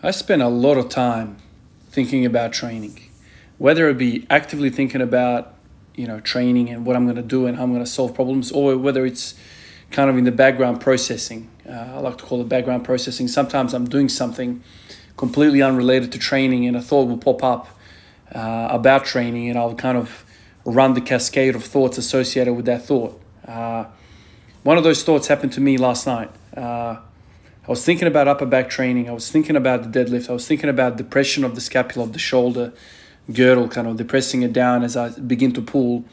I spend a lot of time thinking about training, whether it be actively thinking about, training and what I'm going to do and how I'm going to solve problems, or whether it's kind of in the background processing. I like to call it background processing. Sometimes I'm doing something completely unrelated to training and a thought will pop up about training, and I'll kind of run the cascade of thoughts associated with that thought. One of those thoughts happened to me last night. I was thinking about upper back training. I was thinking about the deadlift. I was thinking about depression of the scapula of the shoulder girdle, kind of depressing it down as I begin to pull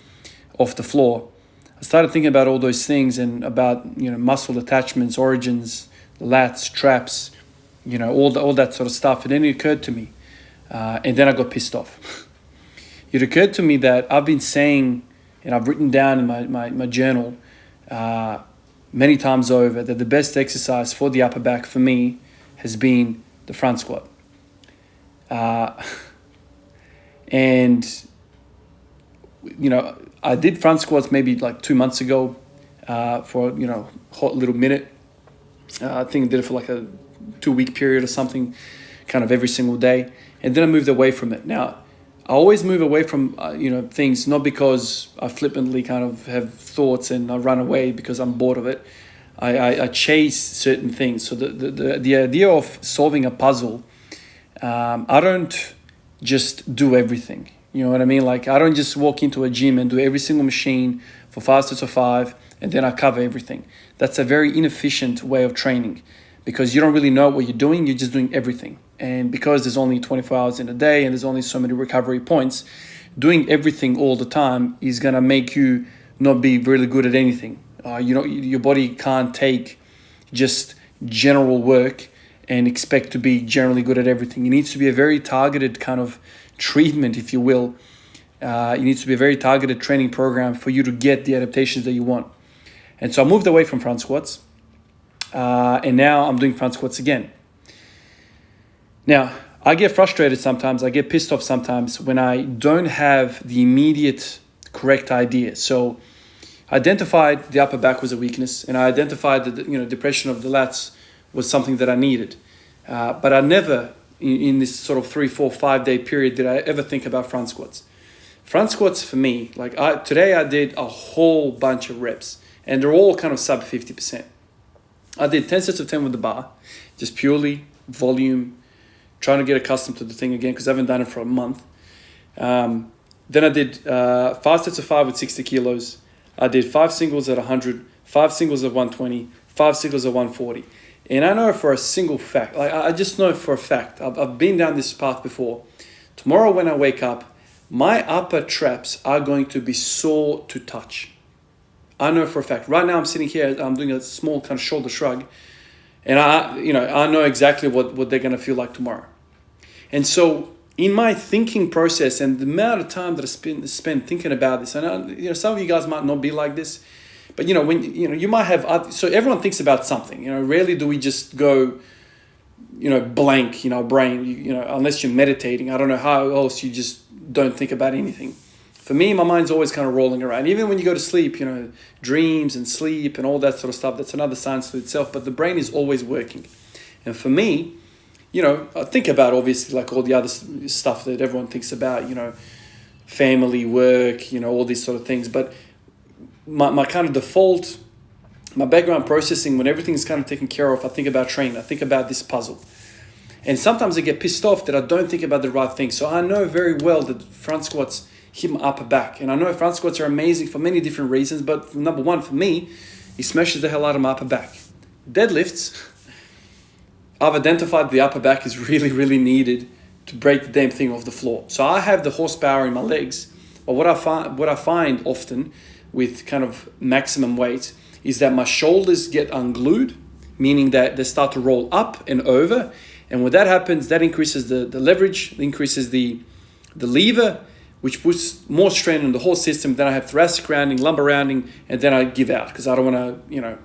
off the floor. I started thinking about all those things and about, muscle attachments, origins, lats, traps, all that sort of stuff. And then it occurred to me, and then I got pissed off. It occurred to me that I've been saying, and I've written down in my journal, many times over, that the best exercise for the upper back for me has been the front squat. And I did front squats maybe like 2 months ago for hot little minute. I think I did it for like a 2-week period or something, kind of every single day. And then I moved away from it. Now, I always move away from things, not because I flippantly kind of have thoughts and I run away because I'm bored of it. I chase certain things. So the idea of solving a puzzle, I don't just do everything. You know what I mean? Like, I don't just walk into a gym and do every single machine for 5 sets of 5 and then I cover everything. That's a very inefficient way of training because you don't really know what you're doing. You're just doing everything. And because there's only 24 hours in a day and there's only so many recovery points, doing everything all the time is going to make you not be really good at anything. Your body can't take just general work and expect to be generally good at everything. It needs to be a very targeted kind of treatment, if you will. It needs to be a very targeted training program for you to get the adaptations that you want. And so I moved away from front squats, and now I'm doing front squats again. Now, I get frustrated sometimes, I get pissed off sometimes when I don't have the immediate correct idea. So I identified the upper back was a weakness, and I identified that depression of the lats was something that I needed. But I never, in this sort of 3, 4, 5 day period, did I ever think about front squats. Front squats for me, today I did a whole bunch of reps, and they're all kind of sub 50%. I did 10 sets of 10 with the bar, just purely volume, trying to get accustomed to the thing again because I haven't done it for a month. Then I did 5 sets of 5 with 60 kilos. I did 5 singles at 100, 5 singles at 120, 5 singles at 140. And I know for a single fact, I just know for a fact, I've been down this path before. Tomorrow when I wake up, my upper traps are going to be sore to touch. I know for a fact. Right now I'm sitting here, I'm doing a small kind of shoulder shrug. And I know exactly what they're going to feel like tomorrow. And so in my thinking process and the amount of time that I spend thinking about this, and some of you guys might not be like this, but when you might have, so everyone thinks about something. Rarely do we just go, blank, brain, unless you're meditating. I don't know how else you just don't think about anything. For me, my mind's always kind of rolling around. Even when you go to sleep, dreams and sleep and all that sort of stuff, that's another science to itself, but the brain is always working. And for me, I think about obviously like all the other stuff that everyone thinks about, family, work, all these sort of things. But my kind of default, my background processing, when everything's kind of taken care of, I think about training, I think about this puzzle. And sometimes I get pissed off that I don't think about the right thing. So I know very well that front squats hit my upper back. And I know front squats are amazing for many different reasons, but number one for me, it smashes the hell out of my upper back. Deadlifts, I've identified the upper back is really, really needed to break the damn thing off the floor. So I have the horsepower in my legs, but what I find often with kind of maximum weight is that my shoulders get unglued, meaning that they start to roll up and over. And when that happens, that increases the leverage, increases the lever, which puts more strain on the whole system. Then I have thoracic rounding, lumbar rounding, and then I give out because I don't want to,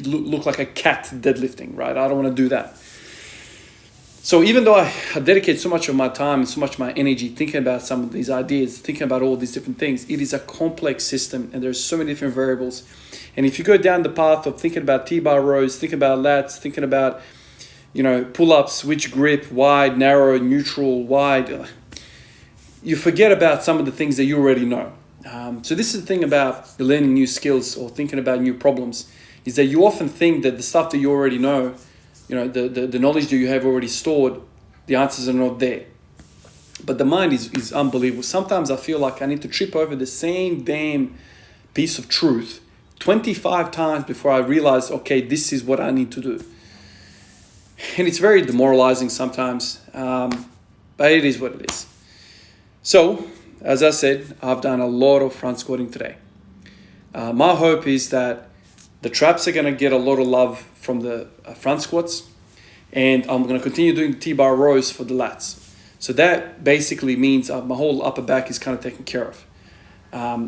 look like a cat deadlifting, right? I don't want to do that. So even though I dedicate so much of my time and so much of my energy thinking about some of these ideas, thinking about all these different things, it is a complex system and there's so many different variables. And if you go down the path of thinking about T-bar rows, thinking about lats, thinking about pull-ups, switch grip, wide, narrow, neutral, wide. You forget about some of the things that you already know. So this is the thing about learning new skills or thinking about new problems, is that you often think that the stuff that you already know, the knowledge that you have already stored, the answers are not there. But the mind is unbelievable. Sometimes I feel like I need to trip over the same damn piece of truth 25 times before I realize, okay, this is what I need to do. And it's very demoralizing sometimes, but it is what it is. So, as I said, I've done a lot of front squatting today. My hope is that the traps are going to get a lot of love from the front squats, and I'm going to continue doing the T-bar rows for the lats. So that basically means my whole upper back is kind of taken care of.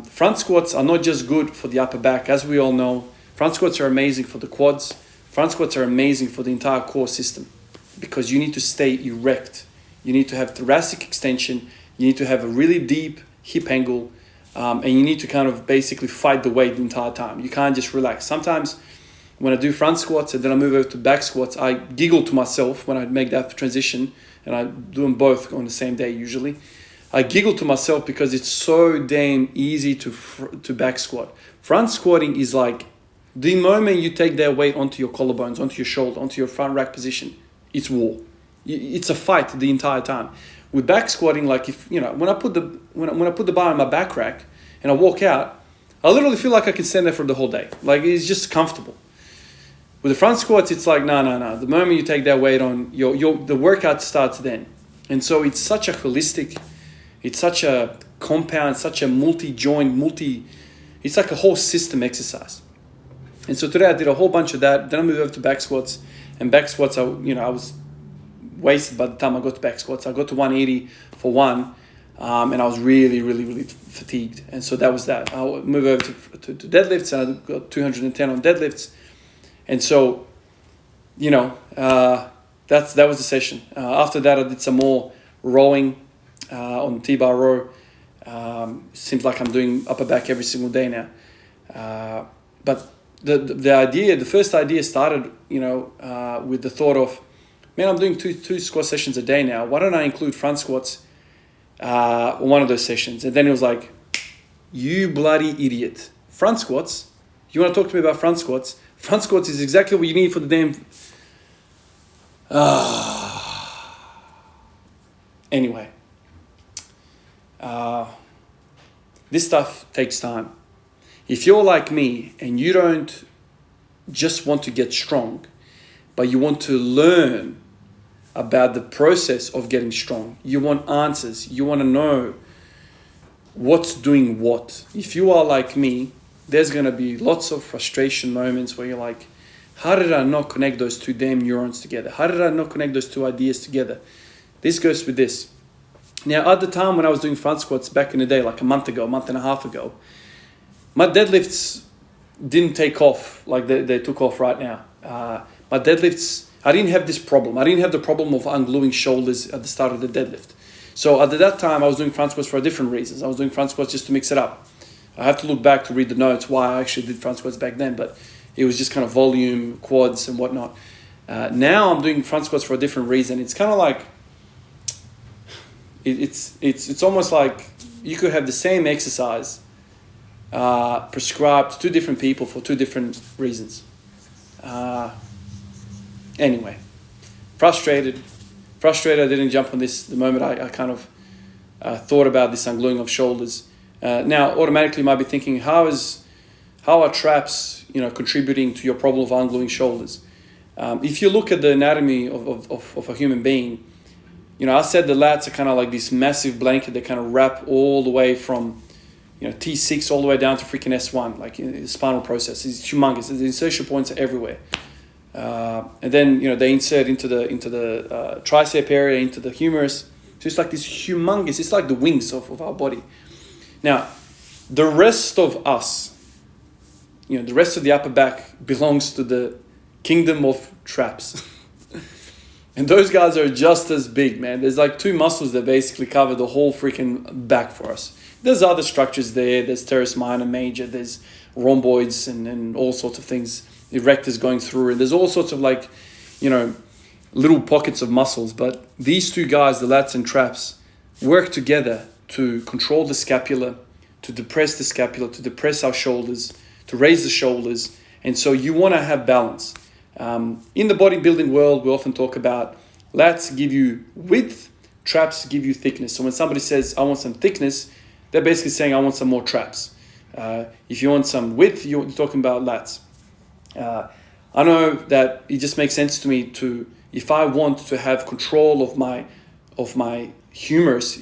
Front squats are not just good for the upper back. As we all know, front squats are amazing for the quads. Front squats are amazing for the entire core system, because you need to stay erect. You need to have thoracic extension. You need to have a really deep hip angle, and you need to kind of basically fight the weight the entire time. You can't just relax. Sometimes when I do front squats and then I move over to back squats, I giggle to myself when I make that transition, and I do them both on the same day usually. I giggle to myself because it's so damn easy to back squat. Front squatting is like the moment you take that weight onto your collarbones, onto your shoulder, onto your front rack position, it's war. It's a fight the entire time. With back squatting, like when I put the bar on my back rack and I walk out, I literally feel like I can stand there for the whole day. Like, it's just comfortable. With the front squats, it's like no. The moment you take that weight on, the workout starts then. And so it's such a holistic, it's such a compound, such a multi-joint, it's like a whole system exercise. And so today I did a whole bunch of that. Then I moved over to back squats. And back squats, I was wasted by the time I got to back squats. I got to 180 for one, and I was really, really, really fatigued. And so that was that. I moved over to deadlifts, and I got 210 on deadlifts. And so, that was the session. After that, I did some more rowing on the T-bar row. Seems like I'm doing upper back every single day now. But the first idea started, with the thought of, man, I'm doing two squat sessions a day now. Why don't I include front squats on one of those sessions? And then it was like, you bloody idiot. Front squats? You want to talk to me about front squats? Front squats is exactly what you need for the damn... Anyway. This stuff takes time. If you're like me and you don't just want to get strong, but you want to learn about the process of getting strong, you want answers, you want to know what's doing what. If you are like me, there's going to be lots of frustration moments where you're like, how did I not connect those two damn neurons together? How did I not connect those two ideas together? This goes with this. Now, at the time when I was doing front squats back in the day, like a month and a half ago, my deadlifts didn't take off like they took off right now. My deadlifts, I didn't have this problem. I didn't have the problem of ungluing shoulders at the start of the deadlift. So at that time, I was doing front squats for different reasons. I was doing front squats just to mix it up. I have to look back to read the notes why I actually did front squats back then, but it was just kind of volume, quads, and whatnot. Now I'm doing front squats for a different reason. It's kind of like, it's almost like you could have the same exercise prescribed to two different people for two different reasons. Anyway, frustrated I didn't jump on this the moment I kind of thought about this ungluing of shoulders. Now automatically you might be thinking, how are traps contributing to your problem of ungluing shoulders? If you look at the anatomy of a human being, I said the lats are kind of like this massive blanket that kind of wrap all the way from T6 all the way down to freaking S1, like the spinal process is humongous. The insertion points are everywhere. And then they insert into the tricep area, into the humerus. So it's like this humongous. It's like the wings of our body. Now, the rest of us, the rest of the upper back belongs to the kingdom of traps. And those guys are just as big, man. There's like two muscles that basically cover the whole freaking back for us. There's other structures there. There's teres minor, major. There's rhomboids and all sorts of things. Erectors going through. And there's all sorts of little pockets of muscles, but these two guys, the lats and traps, work together to control the scapula, to depress the scapula, to depress our shoulders, to raise the shoulders. And so you want to have balance. In the bodybuilding world, we often talk about lats give you width, traps give you thickness. So when somebody says, I want some thickness, they're basically saying, I want some more traps. If you want some width, you're talking about lats. I know that it just makes sense to me to, if I want to have control of my humerus,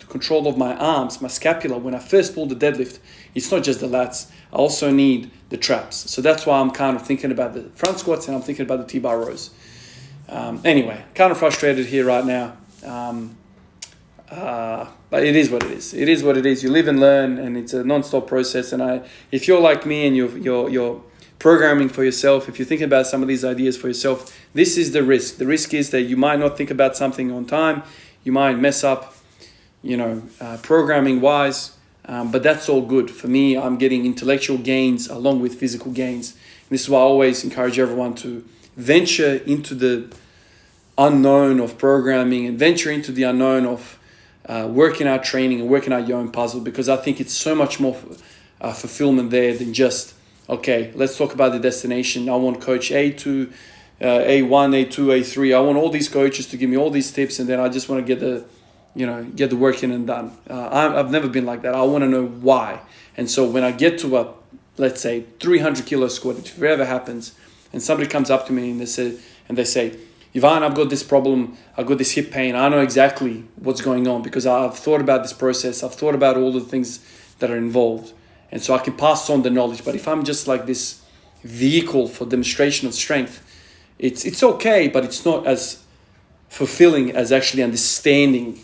control of my arms, my scapula, when I first pull the deadlift, it's not just the lats. I also need the traps. So that's why I'm kind of thinking about the front squats and I'm thinking about the T-bar rows. Anyway, kind of frustrated here right now. But it is what it is. It is what it is. You live and learn, and it's a non-stop process. And if you're like me and you're programming for yourself, if you're thinking about some of these ideas for yourself, this is the risk. The risk is that you might not think about something on time. You might mess up, programming wise. But that's all good. For me, I'm getting intellectual gains along with physical gains. And this is why I always encourage everyone to venture into the unknown of programming and venture into the unknown of working out training and working out your own puzzle, because I think it's so much more fulfillment there than just, okay, let's talk about the destination. I want coach A to A1, A2, A3. I want all these coaches to give me all these tips, and then I just want to get the work in and done. I've never been like that. I want to know why. And so when I get to a, let's say, 300 kilo squat, if it ever happens, and somebody comes up to me and they say, Ivan, I've got this problem, I've got this hip pain, I know exactly what's going on because I've thought about this process, I've thought about all the things that are involved. And so I can pass on the knowledge. But if I'm just like this vehicle for demonstration of strength, it's okay, but it's not as fulfilling as actually understanding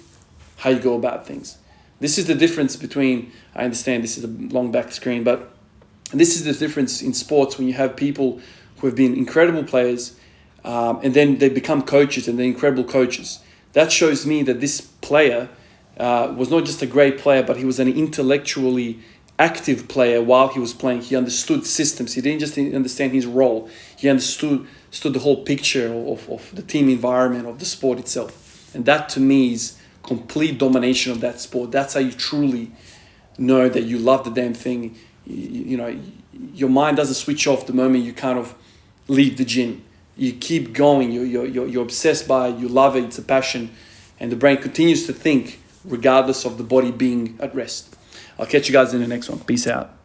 how you go about things. This is the difference between, I understand this is a long back screen, but this is the difference in sports when you have people who have been incredible players, and then they become coaches and they're incredible coaches. That shows me that this player was not just a great player, but he was an intellectually active player while he was playing. He understood systems. He didn't just understand his role. He understood the whole picture of the team environment, of the sport itself. And that to me is complete domination of that sport. That's how you truly know that you love the damn thing. Your mind doesn't switch off the moment you kind of leave the gym. You keep going, you're obsessed by it, you love it, it's a passion, and the brain continues to think regardless of the body being at rest. I'll catch you guys in the next one. Peace out.